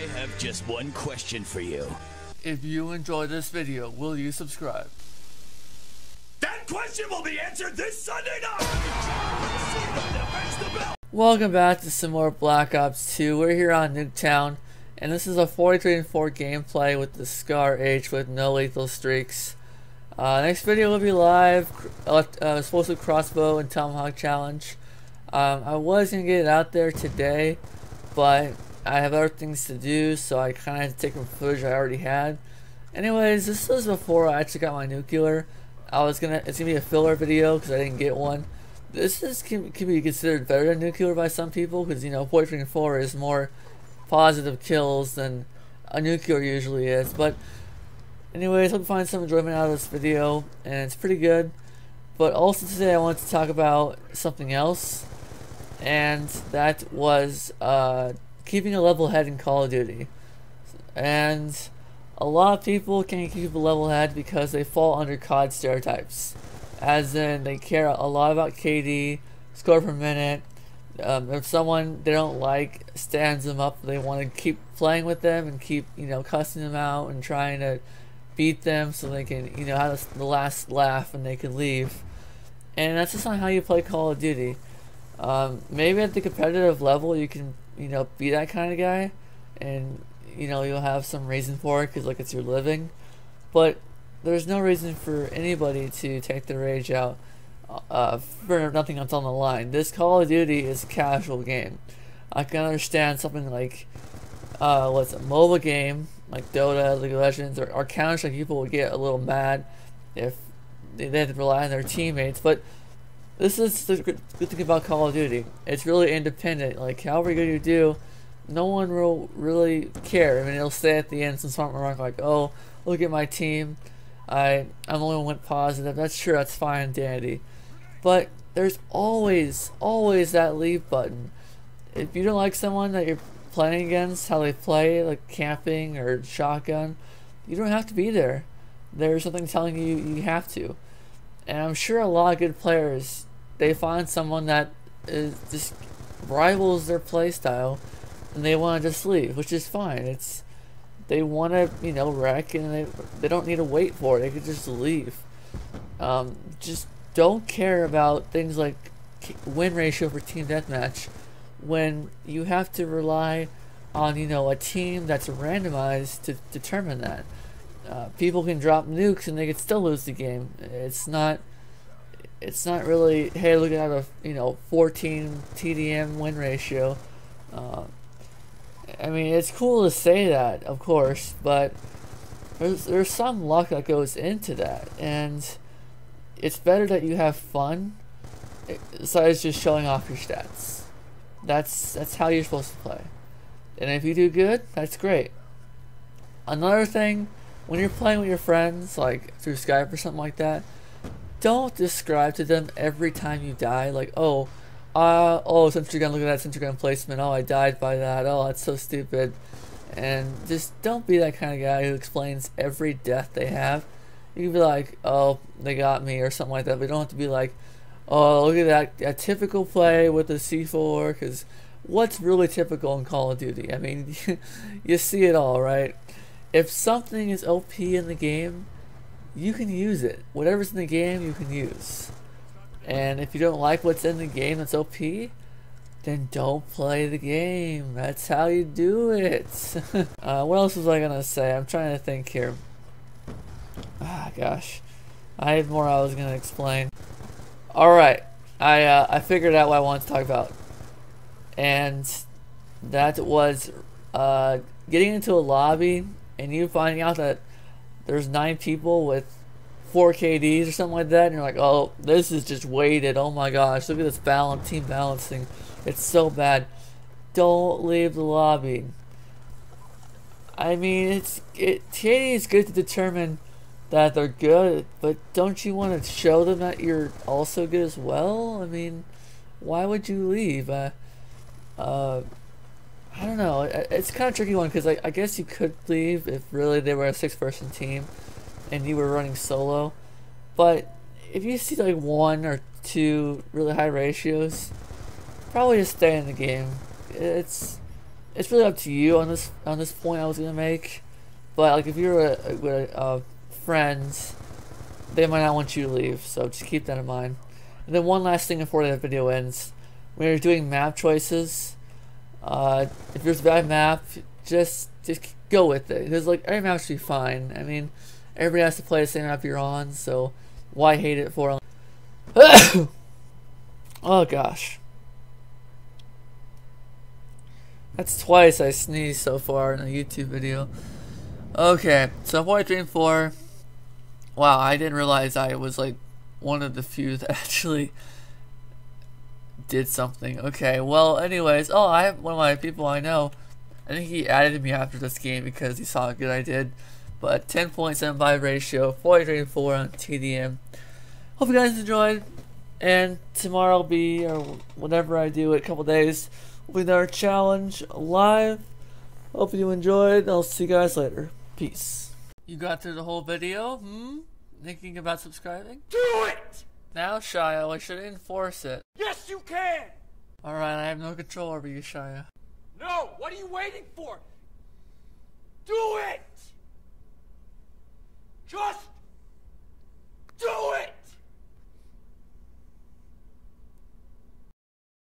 have just one question for you. If you enjoyed this video, will you subscribe? That question will be answered this Sunday night! Welcome back to some more Black Ops 2. We're here on Nuketown, and this is a 43-4 gameplay with the Scar H with no lethal streaks. Next video will be live, explosive crossbow and tomahawk challenge. I was going to get it out there today, but I have other things to do, so I kind of had to take some footage I already had. Anyways, this was before I actually got my nuclear. It's gonna be a filler video because I didn't get one. This can be considered better than nuclear by some people because, you know, 43-4 is more positive kills than a nuclear usually is. But anyways, hope you find some enjoyment out of this video, and it's pretty good. But also today I want to talk about something else, and that was keeping a level head in Call of Duty. And a lot of people can't keep a level head because they fall under COD stereotypes. As in, they care a lot about KD, score per minute. If someone they don't like stands them up, they want to keep playing with them and keep, you know, cussing them out and trying to beat them so they can, you know, have the last laugh and they can leave. And that's just not how you play Call of Duty. Maybe at the competitive level you can, you know, be that kind of guy, and you know, you'll have some reason for it because, like, it's your living. But there's no reason for anybody to take their rage out for nothing that's on the line. This Call of Duty is a casual game. I can understand something like what's a MOBA game like Dota, League of Legends, or Counter-Strike. People would get a little mad if they had to rely on their teammates. But this is the good thing about Call of Duty. It's really independent. Like, however good you do, no one will really care. I mean, it'll say at the end some smart remark like, "Oh, look at my team. I'm the only one who went positive." That's true. That's fine and dandy. But there's always that leave button. If you don't like someone that you're playing against, how they play, like camping or shotgun, you don't have to be there. There's something telling you you have to. And I'm sure a lot of good players, they find someone that is just rivals their play style, and they want to just leave, which is fine. They want to, you know, wreck, and they don't need to wait for it. They could just leave. Just don't care about things like win ratio for team deathmatch when you have to rely on, you know, a team that's randomized to determine that. People can drop nukes and they could still lose the game. It's not really, hey, look at a, you know, 14 TDM win ratio. I mean, it's cool to say that, of course, but there's some luck that goes into that, and it's better that you have fun besides just showing off your stats. That's how you're supposed to play, and if you do good, that's great. Another thing, when you're playing with your friends, like through Skype or something like that, don't describe to them every time you die, like, oh, sentry gun, look at that sentry gun placement, oh, I died by that, oh, that's so stupid. And just don't be that kind of guy who explains every death they have. You can be like, oh, they got me, or something like that, but you don't have to be like, oh, look at that typical play with the C4, because what's really typical in Call of Duty? I mean, you see it all, right? If something is OP in the game, you can use it. Whatever's in the game, you can use. And if you don't like what's in the game that's OP, then don't play the game. That's how you do it. What else was I gonna say? I'm trying to think here. Ah, gosh. I had more I was gonna explain. Alright. I figured out what I wanted to talk about. And that was getting into a lobby and you finding out that there's 9 people with 4 KDs or something like that, and you're like, oh, this is just weighted, oh my gosh, look at this team balancing, it's so bad. Don't leave the lobby. I mean, KD is good to determine that they're good, but don't you want to show them that you're also good as well? I mean, why would you leave? I don't know, it's kind of a tricky one, because I guess you could leave if really they were a 6-person team and you were running solo, but if you see like 1 or 2 really high ratios, probably just stay in the game. It's it's really up to you on this point I was gonna make. But like if you're a friends, they might not want you to leave, so just keep that in mind. And then one last thing before the video ends, when you're doing map choices, if there's a bad map, just go with it. Because like every map should be fine. I mean, everybody has to play the same map you're on, so why hate it for? Oh gosh, that's twice I sneezed so far in a YouTube video. Okay, so 43 and 4. Wow, I didn't realize I was like one of the few that actually did something. Okay, well, anyways, oh, I have one of my people I know. I think he added me after this game because he saw how good I did. But 10.75 ratio, 43 and 4 on TDM. Hope you guys enjoyed. And tomorrow will be, or whenever I do it, a couple days, will be our challenge live. Hope you enjoyed. I'll see you guys later. Peace. You got through the whole video? Thinking about subscribing? Do it! Now, Shia, I should enforce it. Yes, you can! Alright, I have no control over you, Shia. No, what are you waiting for? Do it!